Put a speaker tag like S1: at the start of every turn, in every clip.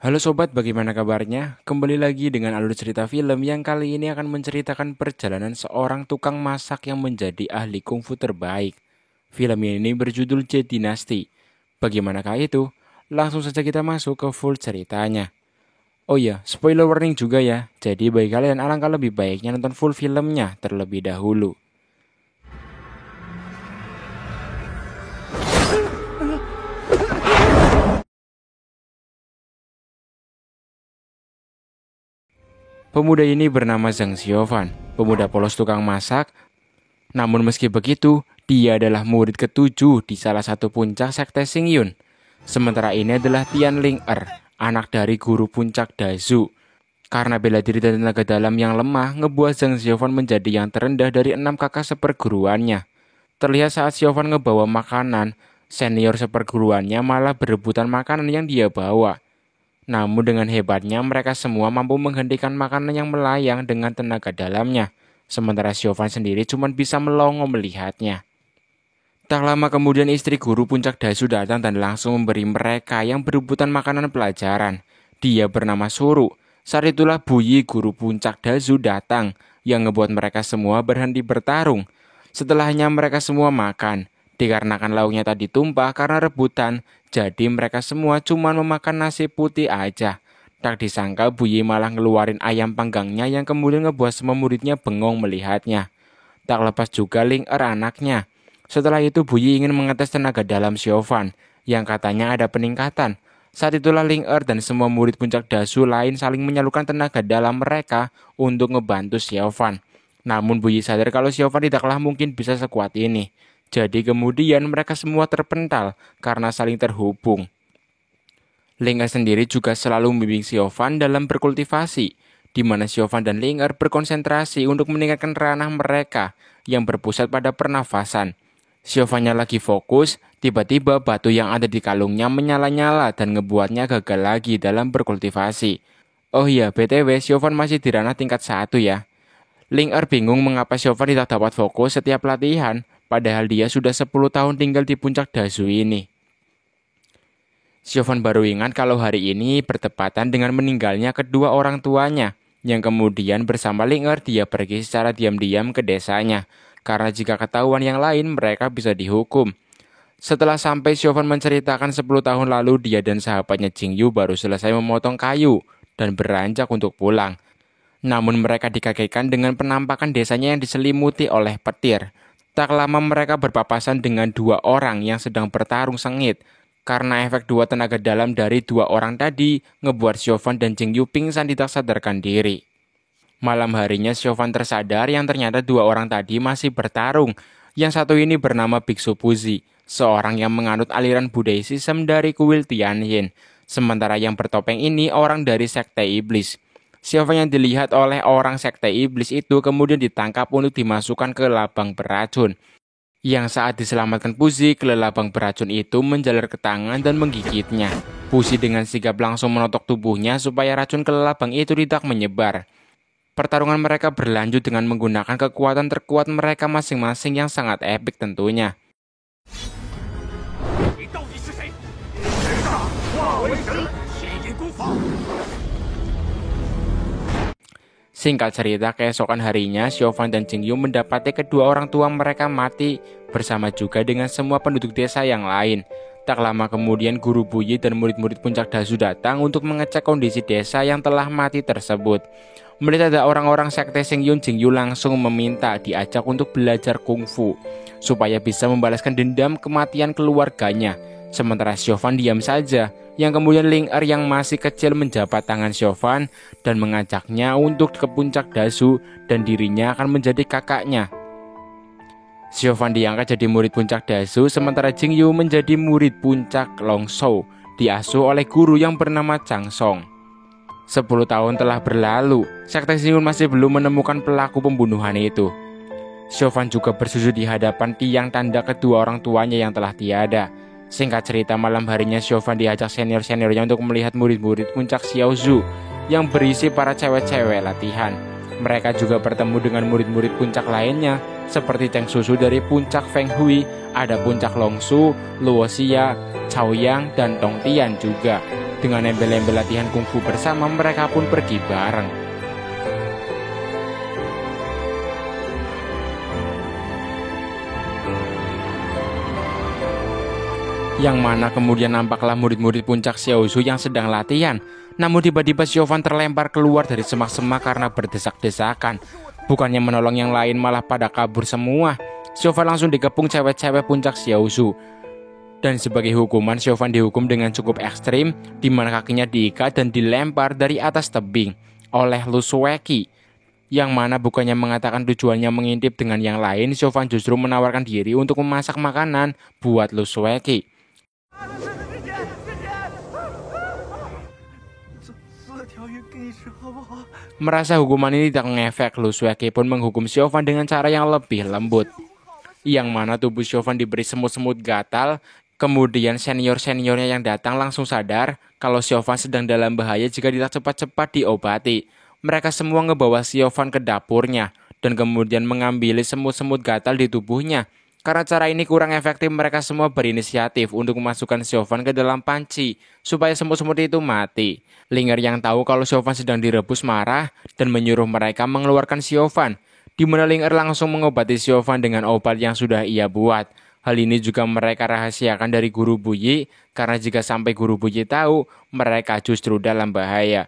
S1: Halo sobat, bagaimana kabarnya? Kembali lagi dengan alur cerita film yang kali ini akan menceritakan perjalanan seorang tukang masak yang menjadi ahli kungfu terbaik. Film ini berjudul Jade Dynasty. Bagaimanakah itu? Langsung saja kita masuk ke full ceritanya. Oh iya, spoiler warning juga ya. Jadi bagi kalian alangkah lebih baiknya nonton full filmnya terlebih dahulu. Pemuda ini bernama Zhang Xiaofan, pemuda polos tukang masak. Namun meski begitu, dia adalah murid ketujuh di salah satu puncak sekte Xingyun. Sementara ini adalah Tian Ling anak dari guru puncak Dazu. Karena bela diri dan tenaga dalam yang lemah, ngebuat Zhang Xiaofan menjadi yang terendah dari 6 kakak seperguruannya. Terlihat saat Xiaofan ngebawa makanan, senior seperguruannya malah berebutan makanan yang dia bawa. Namun dengan hebatnya mereka semua mampu menghentikan makanan yang melayang dengan tenaga dalamnya. Sementara Xiaofan sendiri cuma bisa melongo melihatnya. Tak lama kemudian istri guru puncak Dasu datang dan langsung memberi mereka yang berebutan makanan pelajaran. Dia bernama Suru. Saat itulah Buyi guru puncak Dasu datang yang ngebuat mereka semua berhenti bertarung. Setelahnya mereka semua makan. Dikarenakan lauknya tadi tumpah karena rebutan, jadi mereka semua cuma memakan nasi putih aja. Tak disangka Buyi malah ngeluarin ayam panggangnya yang kemudian ngebuat semua muridnya bengong melihatnya. Tak lepas juga Ling anaknya. Setelah itu Buyi ingin mengetes tenaga dalam Xiaofan, yang katanya ada peningkatan. Saat itulah Ling dan semua murid puncak Dasu lain saling menyalurkan tenaga dalam mereka untuk ngebantu Xiaofan. Namun Buyi sadar kalau Xiaofan tidaklah mungkin bisa sekuat ini. Jadi kemudian mereka semua terpental karena saling terhubung. Ling sendiri juga selalu membimbing Xiaofan dalam berkultivasi, di mana Xiaofan dan Ling berkonsentrasi untuk meningkatkan ranah mereka yang berpusat pada pernafasan. Xiaofannya lagi fokus, tiba-tiba batu yang ada di kalungnya menyala-nyala dan ngebuatnya gagal lagi dalam berkultivasi. Oh iya, BTW Xiaofan masih di ranah tingkat 1 ya. Ling bingung mengapa Xiaofan tidak dapat fokus setiap latihan, padahal dia sudah 10 tahun tinggal di puncak Dazu ini. Xiaofan baru ingat kalau hari ini bertepatan dengan meninggalnya kedua orang tuanya, yang kemudian bersama Ling dia pergi secara diam-diam ke desanya, karena jika ketahuan yang lain mereka bisa dihukum. Setelah sampai Xiaofan menceritakan 10 tahun lalu dia dan sahabatnya Jingyu baru selesai memotong kayu dan beranjak untuk pulang. Namun mereka dikagetkan dengan penampakan desanya yang diselimuti oleh petir. Tak lama mereka berpapasan dengan dua orang yang sedang bertarung sengit. Karena efek dua tenaga dalam dari dua orang tadi ngebuat Xiaofan dan Jingyu pingsan tidak sadarkan diri. Malam harinya Xiaofan tersadar yang ternyata dua orang tadi masih bertarung. Yang satu ini bernama Biksu Puzi, seorang yang menganut aliran Buddhism dari kuil Tianjin. Sementara yang bertopeng ini orang dari sekte iblis. Xiaofan yang dilihat oleh orang sekte iblis itu kemudian ditangkap untuk dimasukkan ke labang beracun. Yang saat diselamatkan Puzi, kelelabang beracun itu menjalar ke tangan dan menggigitnya. Puzi dengan sigap langsung menotok tubuhnya supaya racun kelelabang itu tidak menyebar. Pertarungan mereka berlanjut dengan menggunakan kekuatan terkuat mereka masing-masing yang sangat epik tentunya. Singkat cerita, keesokan harinya, Xiaofan dan Jingyu mendapati kedua orang tua mereka mati bersama juga dengan semua penduduk desa yang lain. Tak lama kemudian, guru Buyi dan murid-murid puncak Dazu datang untuk mengecek kondisi desa yang telah mati tersebut. Melihat ada orang-orang sekte Xingyun, Jingyu langsung meminta diajak untuk belajar kungfu, supaya bisa membalaskan dendam kematian keluarganya. Sementara Xiaofan diam saja, yang kemudian Ling yang masih kecil menjabat tangan Xiaofan dan mengajaknya untuk ke puncak Dazu dan dirinya akan menjadi kakaknya. Xiaofan diangkat jadi murid puncak Dazu, sementara Jingyu menjadi murid puncak Longshou, diasuh oleh guru yang bernama Chang Song. 10 tahun telah berlalu, sekte Xingyun masih belum menemukan pelaku pembunuhan itu. Xiaofan juga bersujud di hadapan tiang tanda kedua orang tuanya yang telah tiada. Singkat cerita, malam harinya Xiaofan diajak senior-seniornya untuk melihat murid-murid puncak Xiaozhu yang berisi para cewek-cewek latihan. Mereka juga bertemu dengan murid-murid puncak lainnya seperti Cheng Susu dari puncak Feng Hui, ada puncak Longshu, Luoxia, Chaoyang, dan Tongtian juga. Dengan embel-embel latihan kungfu bersama, mereka pun pergi bareng. Yang mana kemudian nampaklah murid-murid puncak Xiaozu yang sedang latihan. Namun tiba-tiba Xiaofan terlempar keluar dari semak-semak karena berdesak-desakan. Bukannya menolong yang lain, malah pada kabur semua. Xiaofan langsung dikepung cewek-cewek puncak Xiaozu. Dan sebagai hukuman, Xiaofan dihukum dengan cukup ekstrim, di mana kakinya diikat dan dilempar dari atas tebing oleh Lu Sueki. Yang mana bukannya mengatakan tujuannya mengintip dengan yang lain, Xiaofan justru menawarkan diri untuk memasak makanan buat Lu Sueki. Merasa hukuman ini tidak ngefek, Lu Sueki pun menghukum Xiaofan dengan cara yang lebih lembut. Yang mana tubuh Xiaofan diberi semut-semut gatal. Kemudian senior-seniornya yang datang langsung sadar kalau Xiaofan sedang dalam bahaya jika tidak cepat-cepat diobati. Mereka semua ngebawa Xiaofan ke dapurnya dan kemudian mengambil semut-semut gatal di tubuhnya. Karena cara ini kurang efektif, mereka semua berinisiatif untuk memasukkan Xiaofan ke dalam panci supaya semut-semut itu mati. Ling Er yang tahu kalau Xiaofan sedang direbus marah dan menyuruh mereka mengeluarkan Xiaofan, di mana Ling Er langsung mengobati Xiaofan dengan obat yang sudah ia buat. Hal ini juga mereka rahasiakan dari Guru Buyi, karena jika sampai Guru Buyi tahu, mereka justru dalam bahaya.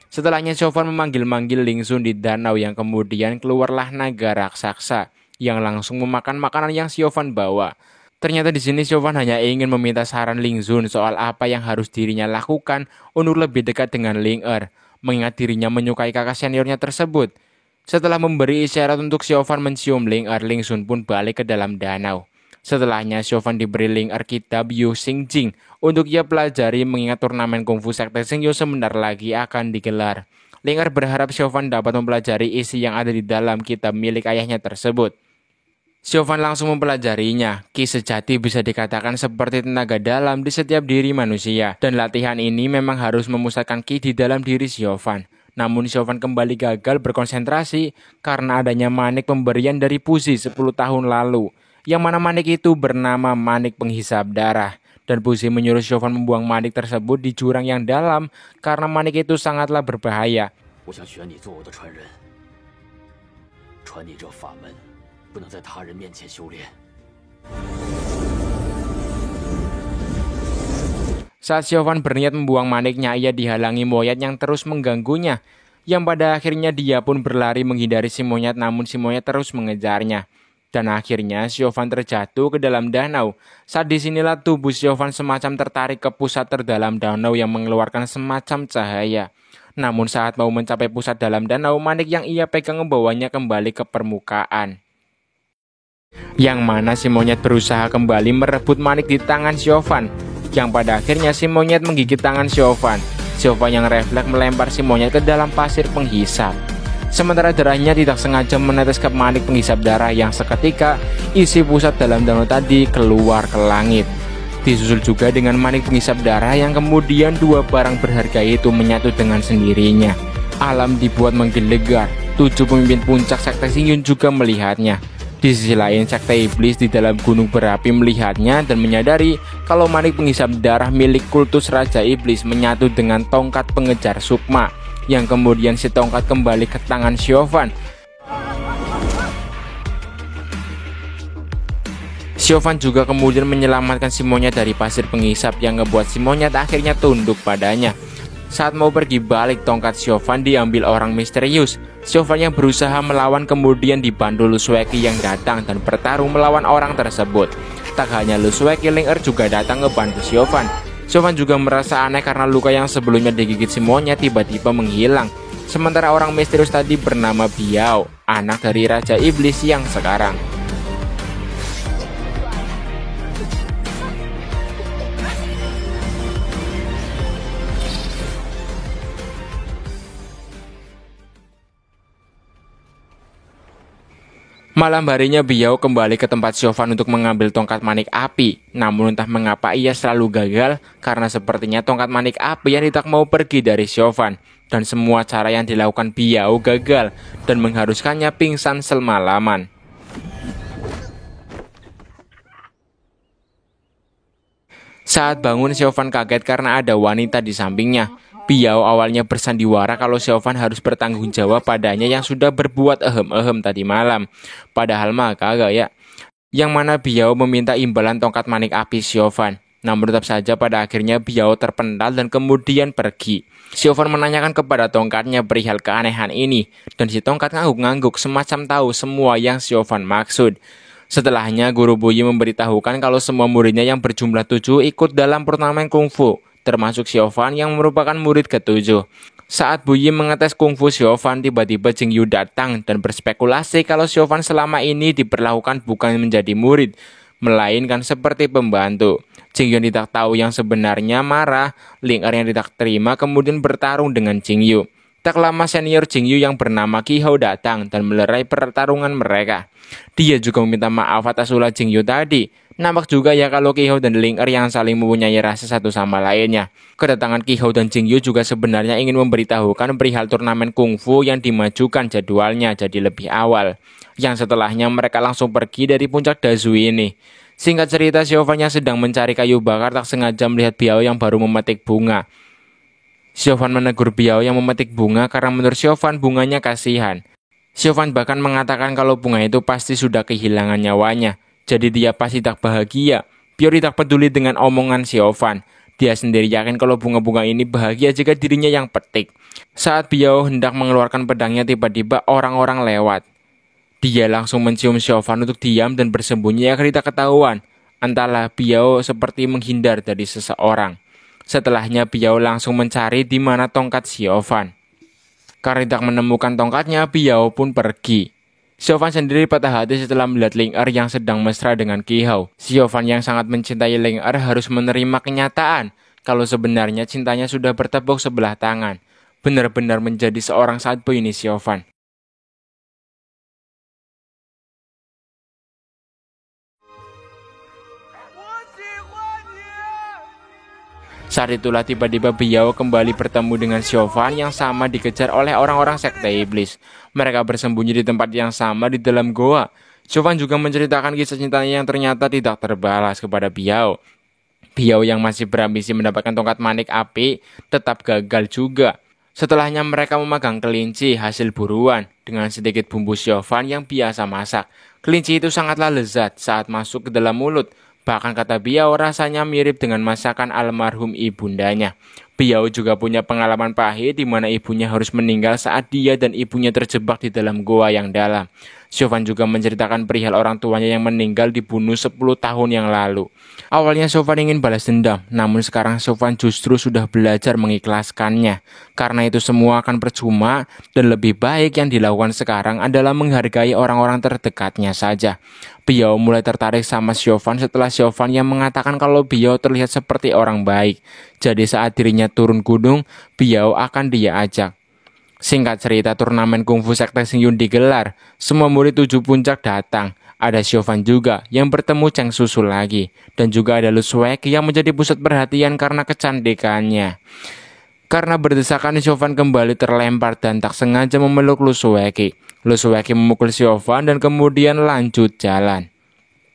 S1: Setelahnya Xiaofan memanggil-manggil Ling Sun di danau yang kemudian keluarlah naga raksasa yang langsung memakan makanan yang Xiaofan bawa. Ternyata di sini Xiaofan hanya ingin meminta saran Ling Sun soal apa yang harus dirinya lakukan untuk lebih dekat dengan Ling Er, mengingat dirinya menyukai kakak seniornya tersebut. Setelah memberi isyarat untuk Xiaofan mencium Ling Er, Ling Sun pun balik ke dalam danau. Setelahnya Xiaofan diberi Ling Er kitab Yu Xing Jing untuk ia pelajari, mengingat turnamen kungfu sekte Xingyu sebentar lagi akan digelar. Ling Er berharap Xiaofan dapat mempelajari isi yang ada di dalam kitab milik ayahnya tersebut. Xiaofan langsung mempelajarinya. Ki sejati bisa dikatakan seperti tenaga dalam di setiap diri manusia, dan latihan ini memang harus memusatkan ki di dalam diri Xiaofan. Namun Xiaofan kembali gagal berkonsentrasi karena adanya manik pemberian dari Puzi 10 tahun lalu, yang mana manik itu bernama manik penghisap darah. Dan Puzi menyuruh Xiaofan membuang manik tersebut di jurang yang dalam karena manik itu sangatlah berbahaya. Saat Xiaofan berniat membuang maniknya, ia dihalangi monyet yang terus mengganggunya, yang pada akhirnya dia pun berlari menghindari si monyet, namun si monyet terus mengejarnya. Dan akhirnya Xiaofan terjatuh ke dalam danau. Saat disinilah tubuh Xiaofan semacam tertarik ke pusat terdalam danau yang mengeluarkan semacam cahaya. Namun saat mau mencapai pusat dalam danau, manik yang ia pegang membawanya kembali ke permukaan. Yang mana si monyet berusaha kembali merebut manik di tangan Xiaofan, yang pada akhirnya si monyet menggigit tangan Xiaofan. Xiaofan yang refleks melempar si monyet ke dalam pasir penghisap. Sementara darahnya tidak sengaja menetes ke manik penghisap darah, yang seketika isi pusat dalam danau tadi keluar ke langit. Disusul juga dengan manik penghisap darah yang kemudian dua barang berharga itu menyatu dengan sendirinya. Alam dibuat menggelegar. 7 pemimpin puncak sekte Xingyu juga melihatnya. Di sisi lain, sekte iblis di dalam gunung berapi melihatnya dan menyadari kalau manik penghisap darah milik kultus Raja Iblis menyatu dengan tongkat pengejar sukma, yang kemudian si tongkat kembali ke tangan Xiaofan. Xiaofan juga kemudian menyelamatkan si monyet dari pasir penghisap, yang ngebuat si monyet akhirnya tunduk padanya. Saat mau pergi balik, tongkat Xiaofan diambil orang misterius. Xiaofan yang berusaha melawan kemudian dibantu Lu Sueki yang datang dan bertarung melawan orang tersebut. Tak hanya Lu Sueki, Ling Er juga datang ngebantu Xiaofan. Xiaofan juga merasa aneh karena luka yang sebelumnya digigit si monyet tiba-tiba menghilang. Sementara orang misterius tadi bernama Biao, anak dari Raja Iblis yang sekarang. Malam harinya Biao kembali ke tempat Xiaofan untuk mengambil tongkat manik api. Namun entah mengapa ia selalu gagal karena sepertinya tongkat manik api yang tidak mau pergi dari Xiaofan. Dan semua cara yang dilakukan Biao gagal dan mengharuskannya pingsan semalaman. Saat bangun, Xiaofan kaget karena ada wanita di sampingnya. Biao awalnya bersandiwara kalau Xiaofan harus bertanggung jawab padanya yang sudah berbuat ehem-ehem tadi malam. Padahal mah kagak ya. Yang mana Biao meminta imbalan tongkat manik api Xiaofan. Namun tetap saja pada akhirnya Biao terpental dan kemudian pergi. Xiaofan menanyakan kepada tongkatnya perihal keanehan ini. Dan si tongkat ngangguk-ngangguk semacam tahu semua yang Xiaofan maksud. Setelahnya Guru Buyi memberitahukan kalau semua muridnya yang berjumlah 7 ikut dalam turnamen kungfu, termasuk Xiaofan yang merupakan murid ke-7. Saat Buyi mengetes kungfu Xiaofan, tiba-tiba Jingyu datang dan berspekulasi kalau Xiaofan selama ini diperlakukan bukan menjadi murid, melainkan seperti pembantu. Jingyu tidak tahu yang sebenarnya marah, Ling Er yang tidak terima kemudian bertarung dengan Jingyu. Tak lama senior Jingyu yang bernama Qihou datang dan melerai pertarungan mereka. Dia juga meminta maaf atas ulah Jingyu tadi. Nampak juga ya kalau Qihou dan Ling Er yang saling mempunyai rasa satu sama lainnya. Kedatangan Qihou dan Jingyu juga sebenarnya ingin memberitahukan perihal turnamen kungfu yang dimajukan jadwalnya jadi lebih awal. Yang setelahnya mereka langsung pergi dari puncak Dazu ini. Singkat cerita, Xiaofan yang sedang mencari kayu bakar tak sengaja melihat Biao yang baru memetik bunga. Xiaofan menegur Biao yang memetik bunga karena menurut Xiaofan bunganya kasihan. Xiaofan bahkan mengatakan kalau bunga itu pasti sudah kehilangan nyawanya. Jadi dia pasti tak bahagia. Biao tidak peduli dengan omongan Xiaofan. Dia sendiri yakin kalau bunga-bunga ini bahagia jika dirinya yang petik. Saat Biao hendak mengeluarkan pedangnya, tiba-tiba orang-orang lewat. Dia langsung mencium Xiaofan untuk diam dan bersembunyi agar tidak ketahuan. Entahlah, Biao seperti menghindar dari seseorang. Setelahnya Biao langsung mencari di mana tongkat Xiaofan. Karena tidak menemukan tongkatnya, Biao pun pergi. Xiaofan sendiri patah hati setelah melihat Ling Er yang sedang mesra dengan Qihou. Xiaofan yang sangat mencintai Ling Er harus menerima kenyataan kalau sebenarnya cintanya sudah bertepuk sebelah tangan. Benar-benar menjadi seorang sad boy ini Xiaofan. Saat itulah tiba-tiba Biao kembali bertemu dengan Xiaofan yang sama dikejar oleh orang-orang sekte iblis. Mereka bersembunyi di tempat yang sama di dalam goa. Xiaofan juga menceritakan kisah cintanya yang ternyata tidak terbalas kepada Biao. Biao yang masih berambisi mendapatkan tongkat manik api tetap gagal juga. Setelahnya mereka memegang kelinci hasil buruan dengan sedikit bumbu Xiaofan yang biasa masak. Kelinci itu sangatlah lezat saat masuk ke dalam mulut. Bahkan kata Biao rasanya mirip dengan masakan almarhum ibundanya. Biao juga punya pengalaman pahit di mana ibunya harus meninggal saat dia dan ibunya terjebak di dalam goa yang dalam. Xiaofan juga menceritakan perihal orang tuanya yang meninggal dibunuh 10 tahun yang lalu. Awalnya Xiaofan ingin balas dendam, namun sekarang Xiaofan justru sudah belajar mengikhlaskannya. Karena itu semua akan percuma dan lebih baik yang dilakukan sekarang adalah menghargai orang-orang terdekatnya saja. Biao mulai tertarik sama Xiaofan setelah Xiaofan yang mengatakan kalau Biao terlihat seperti orang baik. Jadi saat dirinya turun gunung, Biao akan dia ajak. Singkat cerita, turnamen kungfu sekte Xingyun digelar. Semua murid 7 puncak datang. Ada Xiaofan juga yang bertemu Cheng Susu lagi. Dan juga ada Lu Sueki yang menjadi pusat perhatian karena kecantikannya. Karena berdesakan, Xiaofan kembali terlempar dan tak sengaja memeluk Lu Sueki. Lu Sueki memukul Xiaofan dan kemudian lanjut jalan.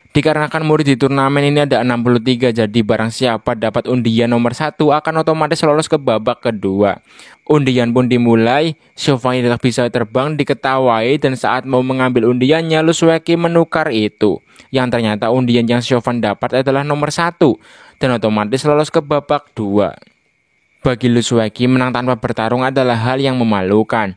S1: Dikarenakan murid di turnamen ini ada 63, jadi barang siapa dapat undian nomor 1 akan otomatis lolos ke babak kedua. Undian pun dimulai, Xiaofan tidak bisa terbang diketawai dan saat mau mengambil undiannya, Lu Sueki menukar itu. Yang ternyata undian yang Xiaofan dapat adalah nomor 1 dan otomatis lolos ke babak 2. Bagi Lu Sueki, menang tanpa bertarung adalah hal yang memalukan.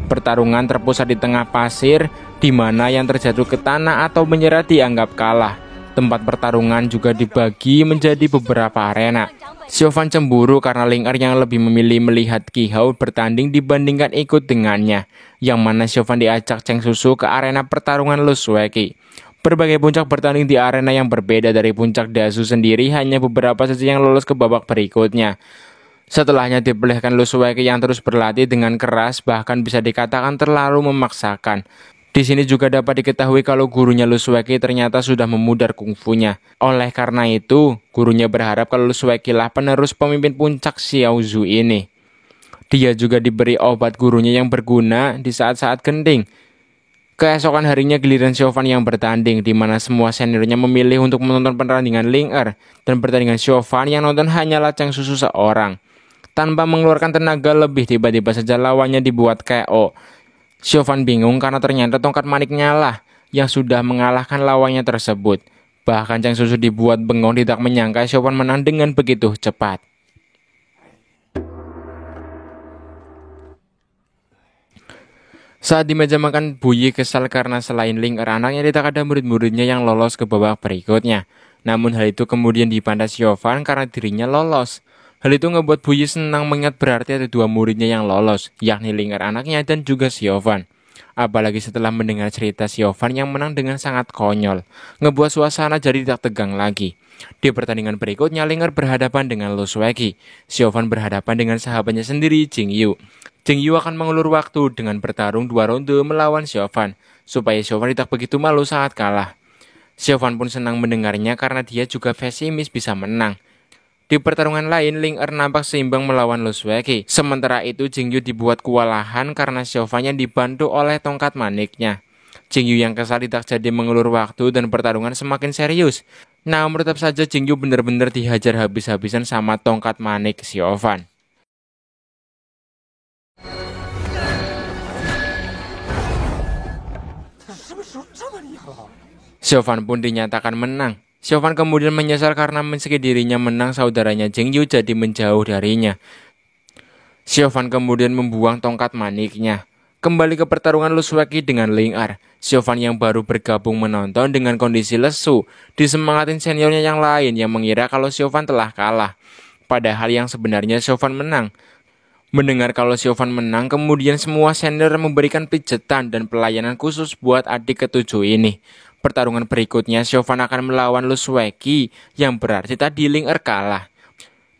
S1: Pertarungan terpusat di tengah pasir, di mana yang terjatuh ke tanah atau menyerah dianggap kalah. Tempat pertarungan juga dibagi menjadi beberapa arena. Xiaofan cemburu karena Ling Er yang lebih memilih melihat Qihou bertanding dibandingkan ikut dengannya. Yang mana Xiaofan diajak Cheng Susu ke arena pertarungan Lu Sueki. Berbagai puncak bertanding di arena yang berbeda dari puncak Dasu sendiri, hanya beberapa saja yang lolos ke babak berikutnya. Setelahnya diperlihatkan Lu Sueki yang terus berlatih dengan keras, bahkan bisa dikatakan terlalu memaksakan. Di sini juga dapat diketahui kalau gurunya Lu Sueki ternyata sudah memudar kungfunya. Oleh karena itu, gurunya berharap kalau Lu Sueki lah penerus pemimpin puncak Xiaozu ini. Dia juga diberi obat gurunya yang berguna di saat-saat genting. Keesokan harinya giliran Xiaofan yang bertanding, di mana semua seniornya memilih untuk menonton pertandingan Ling Er, dan pertandingan Xiaofan yang nonton hanyalah Cheng Susu seorang. Tanpa mengeluarkan tenaga lebih, tiba-tiba saja lawannya dibuat KO. Xiaofan bingung karena ternyata tongkat maniknya lah yang sudah mengalahkan lawannya tersebut. Bahkan Cheng Susu dibuat bengong, tidak menyangka Xiaofan menang dengan begitu cepat. Saat di meja makan, Bu Yi kesal karena selain Ling Er anaknya, tidak ada murid-muridnya yang lolos ke babak berikutnya. Namun hal itu kemudian dipandang Xiaofan karena dirinya lolos. Hal itu ngebuat Bu Yi senang mengingat berarti ada dua muridnya yang lolos, yakni Ling Er anaknya dan juga Xiaofan. Apalagi setelah mendengar cerita Xiaofan yang menang dengan sangat konyol, ngebuat suasana jadi tidak tegang lagi. Di pertandingan berikutnya, Ling Er berhadapan dengan Lu Sueki. Xiaofan berhadapan dengan sahabatnya sendiri, Jing Yu. Jing Yu akan mengulur waktu dengan bertarung 2 ronde melawan Xiaofan, supaya Xiaofan tidak begitu malu saat kalah. Xiaofan pun senang mendengarnya karena dia juga pesimis bisa menang. Di pertarungan lain, Ling Er nampak seimbang melawan Lu Sueki. Sementara itu, Jing Yu dibuat kewalahan karena Xiaofan yang dibantu oleh tongkat maniknya. Jing Yu yang kesal tidak jadi mengulur waktu dan pertarungan semakin serius. Namun tetap saja Jing Yu benar-benar dihajar habis-habisan sama tongkat manik Xiaofan. Xiaofan pun dinyatakan menang. Xiaofan kemudian menyesal karena meski dirinya menang, saudaranya Jing Yu jadi menjauh darinya. Xiaofan kemudian membuang tongkat maniknya. Kembali ke pertarungan Lu Sueki dengan Ling Er. Xiaofan yang baru bergabung menonton dengan kondisi lesu, disemangatin seniornya yang lain yang mengira kalau Xiaofan telah kalah. Padahal yang sebenarnya Xiaofan menang. Mendengar kalau Xiaofan menang, kemudian semua senior memberikan pijetan dan pelayanan khusus buat adik ketujuh ini. Pertarungan berikutnya, Xiaofan akan melawan Lu Sueki, yang berarti tadi Ling Er kalah.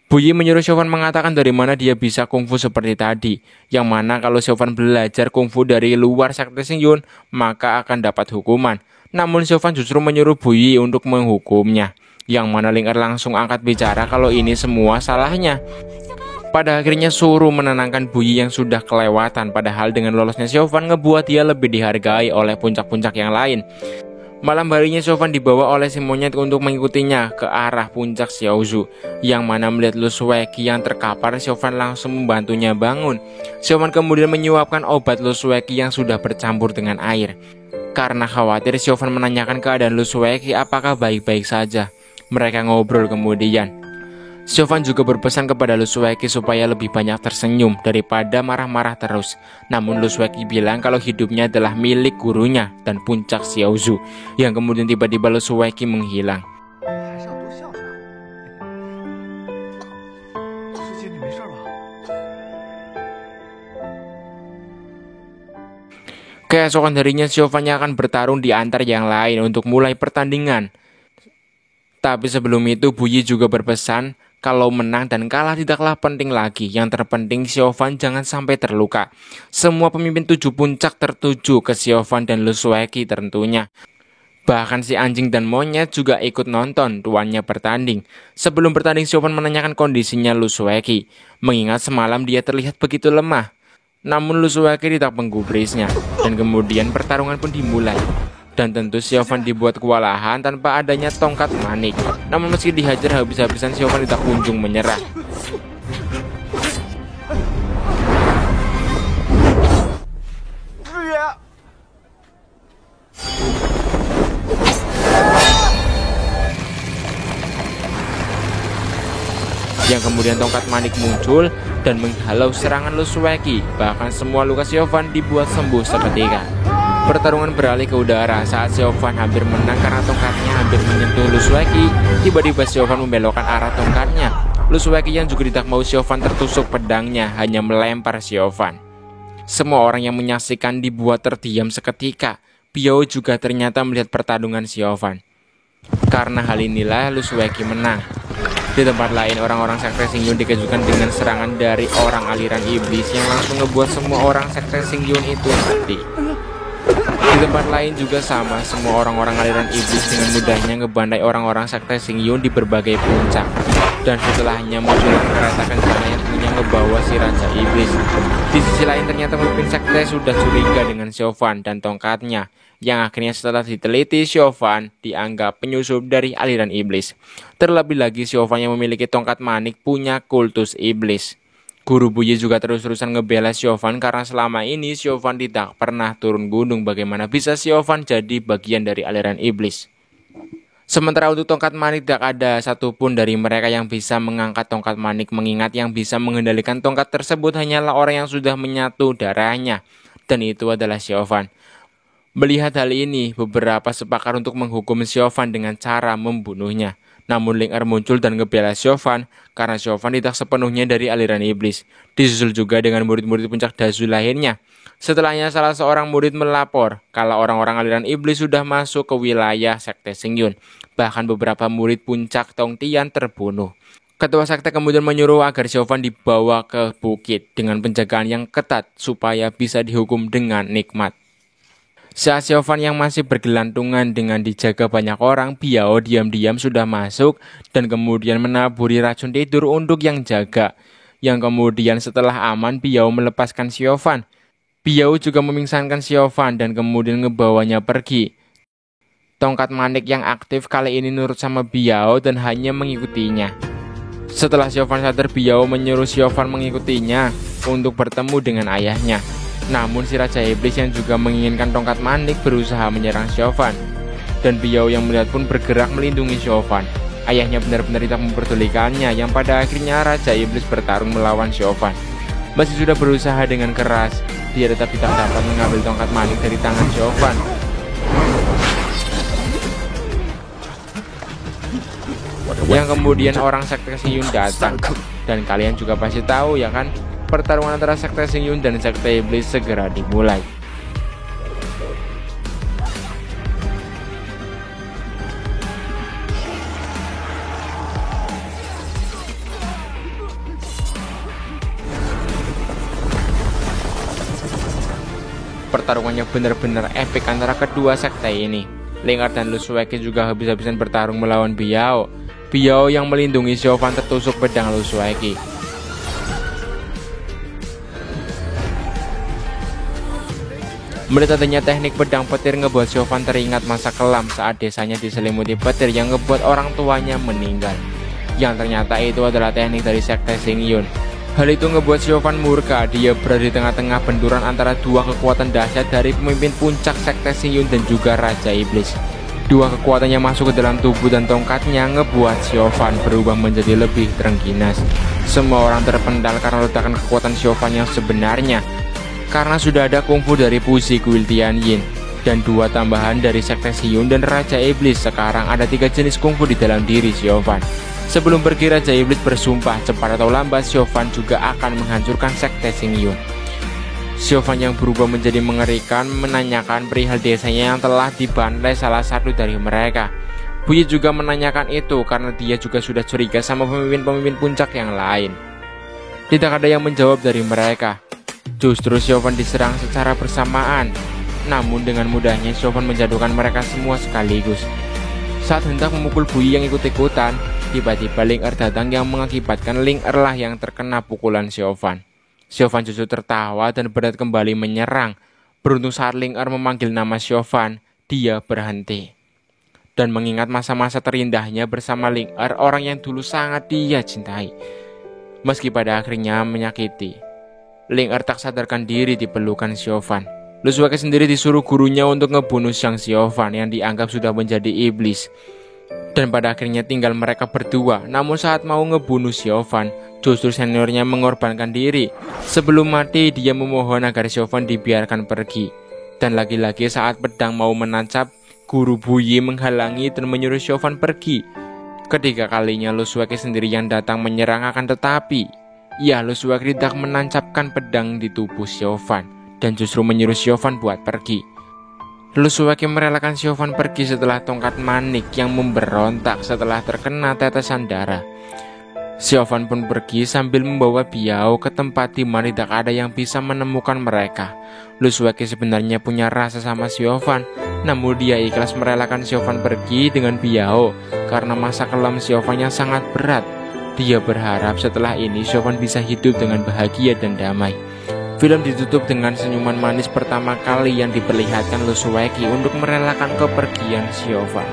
S1: Bu Yi menyuruh Xiaofan mengatakan dari mana dia bisa kungfu seperti tadi, yang mana kalau Xiaofan belajar kungfu dari luar sekte Xingyun, maka akan dapat hukuman. Namun Xiaofan justru menyuruh Bu Yi untuk menghukumnya, yang mana Ling Er langsung angkat bicara kalau ini semua salahnya. Pada akhirnya suruh menenangkan Bu Yi yang sudah kelewatan, padahal dengan lolosnya Xiaofan ngebuat dia lebih dihargai oleh puncak-puncak yang lain. Malam harinya Xiaofan dibawa oleh si monyet untuk mengikutinya ke arah puncak Xiaozu, yang mana melihat Lu Sueki yang terkapar, Xiaofan langsung membantunya bangun. Xiaofan kemudian menyuapkan obat Lu Sueki yang sudah bercampur dengan air. Karena khawatir, Xiaofan menanyakan keadaan Lu Sueki apakah baik-baik saja. Mereka ngobrol kemudian. Xiaofan juga berpesan kepada Lu Sueki supaya lebih banyak tersenyum daripada marah-marah terus. Namun Lu Sueki bilang kalau hidupnya adalah milik gurunya dan puncak Xiaozu, yang kemudian tiba-tiba Lu Sueki menghilang. Keesokan harinya Xiaofan akan bertarung di antar yang lain untuk mulai pertandingan. Tapi sebelum itu Bu Yi juga berpesan kalau menang dan kalah tidaklah penting lagi. Yang terpenting Xiaofan jangan sampai terluka. Semua pemimpin 7 puncak tertuju ke Xiaofan dan Lu Sueki tentunya. Bahkan si anjing dan monyet juga ikut nonton tuannya bertanding. Sebelum bertanding, Xiaofan menanyakan kondisinya Lu Sueki, mengingat semalam dia terlihat begitu lemah. Namun Lu Sueki tidak menggubrisnya, dan kemudian pertarungan pun dimulai. Dan tentu Xiaofan dibuat kewalahan tanpa adanya tongkat manik. Namun meski dihajar habis-habisan, Xiaofan tidak kunjung menyerah. Yang kemudian tongkat manik muncul dan menghalau serangan Lu Sueki. Bahkan semua luka Xiaofan dibuat sembuh seketika. Pertarungan beralih ke udara saat Xiaofan hampir menang karena tongkatnya hampir menyentuh Lu Sueki. Tiba-tiba Xiaofan membelokkan arah tongkatnya. Lu Sueki yang juga tidak mau Xiaofan tertusuk pedangnya hanya melempar Xiaofan. Semua orang yang menyaksikan dibuat terdiam seketika. Biao juga ternyata melihat pertarungan Siofan. Karena hal inilah Lu Sueki menang. Di tempat lain, orang-orang sekte Xingyun dikejutkan dengan serangan dari orang aliran iblis yang langsung ngebuat semua orang sekte Xingyun itu mati. Di tempat lain juga sama, semua orang-orang aliran iblis dengan mudahnya ngebandai orang-orang sekte Xingyun di berbagai puncak. Dan setelahnya muncullah kereta kencana yang tentunya ngebawa si Raja Iblis. Di sisi lain ternyata pemimpin sekte sudah curiga dengan Siofan dan tongkatnya, yang akhirnya setelah diteliti Siofan dianggap penyusup dari aliran iblis. Terlebih lagi Siofan yang memiliki tongkat manik punya kultus iblis. Guru Buyi juga terus-terusan ngebela Siofan karena selama ini Siofan tidak pernah turun gunung. Bagaimana bisa Siofan jadi bagian dari aliran iblis? Sementara untuk tongkat manik tidak ada satupun dari mereka yang bisa mengangkat tongkat manik, mengingat yang bisa mengendalikan tongkat tersebut hanyalah orang yang sudah menyatu darahnya, dan itu adalah Siofan. Melihat hal ini, beberapa sepakat untuk menghukum Siofan dengan cara membunuhnya. Namun Ling Er muncul dan ngebela Siofan karena Siofan tidak sepenuhnya dari aliran iblis. Disusul juga dengan murid-murid puncak Dazu lainnya. Setelahnya salah seorang murid melapor kalau orang-orang aliran iblis sudah masuk ke wilayah sekte Xingyun. Bahkan beberapa murid puncak Tongtian terbunuh. Ketua sekte kemudian menyuruh agar Siofan dibawa ke bukit dengan penjagaan yang ketat supaya bisa dihukum dengan nikmat. Saat Siofan yang masih bergelantungan dengan dijaga banyak orang, Biao diam-diam sudah masuk dan kemudian menaburi racun tidur untuk yang jaga. Yang kemudian setelah aman, Biao melepaskan Siofan. Biao juga memingsankan Siofan dan kemudian ngebawanya pergi. Tongkat manik yang aktif kali ini nurut sama Biao dan hanya mengikutinya. Setelah Siofan sadar, Biao menyuruh Siofan mengikutinya untuk bertemu dengan ayahnya. Namun si Raja Iblis yang juga menginginkan tongkat manik berusaha menyerang Siofan. Dan Biao yang melihat pun bergerak melindungi Siofan. Ayahnya benar-benar tidak memperdulikannya, yang pada akhirnya Raja Iblis bertarung melawan Siofan. Meski sudah berusaha dengan keras, dia tetap tidak dapat mengambil tongkat manik dari tangan Siofan. Yang kemudian orang sekte Xingyun datang. Dan kalian juga pasti tahu ya kan, pertarungan antara sekte Xingyun dan sekte iblis segera dimulai. Pertarungannya benar-benar epik antara kedua sekte ini. Ling Er dan Lu Sueki juga habis-habisan bertarung melawan Biao. Biao yang melindungi Siofan tertusuk pedang Lu Sueki. Melihat adanya teknik pedang petir ngebuat Siofan teringat masa kelam saat desanya diselimuti petir yang ngebuat orang tuanya meninggal. Yang ternyata itu adalah teknik dari sekte Xingyun. Hal itu ngebuat Siofan murka. Dia berada di tengah-tengah benturan antara dua kekuatan dahsyat dari pemimpin puncak sekte Xingyun dan juga Raja Iblis. Dua kekuatan yang masuk ke dalam tubuh dan tongkatnya ngebuat Siofan berubah menjadi lebih terengginas. Semua orang terpendal karena ledakan kekuatan Siofan yang sebenarnya. Karena sudah ada kungfu dari Puzi Kuil Tianyin dan dua tambahan dari sekte Xingyun dan Raja Iblis, sekarang ada 3 jenis kungfu di dalam diri Siofan. Sebelum pergi, Raja Iblis bersumpah cepat atau lambat Siofan juga akan menghancurkan sekte Xingyun. Siofan yang berubah menjadi mengerikan menanyakan perihal desanya yang telah dibantai salah satu dari mereka. Buyi juga menanyakan itu karena dia juga sudah curiga sama pemimpin-pemimpin puncak yang lain. Tidak ada yang menjawab dari mereka. Justru Siofan diserang secara bersamaan. Namun dengan mudahnya Siofan menjatuhkan mereka semua sekaligus. Saat hendak memukul Buyi yang ikut-ikutan, tiba-tiba Ling Er datang yang mengakibatkan Ling Er lah yang terkena pukulan Siofan. Siofan justru tertawa dan berat kembali menyerang. Beruntung saat Ling Er memanggil nama Siofan, dia berhenti. Dan mengingat masa-masa terindahnya bersama Ling Er, orang yang dulu sangat dia cintai. Meski pada akhirnya menyakiti, Ling Er tak sadarkan diri di pelukan Siofan. Lu Sueki sendiri disuruh gurunya untuk ngebunuh Sang Siofan yang dianggap sudah menjadi iblis. Dan pada akhirnya tinggal mereka berdua. Namun saat mau ngebunuh Siofan, justru seniornya mengorbankan diri. Sebelum mati dia memohon agar Siofan dibiarkan pergi. Dan lagi-lagi saat pedang mau menancap, Guru Buyi menghalangi dan menyuruh Siofan pergi. Ketiga kalinya Lu Sueki sendiri yang datang menyerang, akan tetapi Lu Sueki tidak menancapkan pedang di tubuh Siofan dan justru menyuruh Siofan buat pergi. Lusweki merelakan Siovan pergi setelah tongkat manik yang memberontak setelah terkena tetesan darah. Siovan pun pergi sambil membawa Biao ke tempat di mana tidak ada yang bisa menemukan mereka. Lusweki sebenarnya punya rasa sama Siovan, namun dia ikhlas merelakan Siovan pergi dengan Biao karena masa kelam Siovan yang sangat berat. Dia berharap setelah ini Siovan bisa hidup dengan bahagia dan damai. Film ditutup dengan senyuman manis pertama kali yang diperlihatkan Lusweki untuk merelakan kepergian Siovan.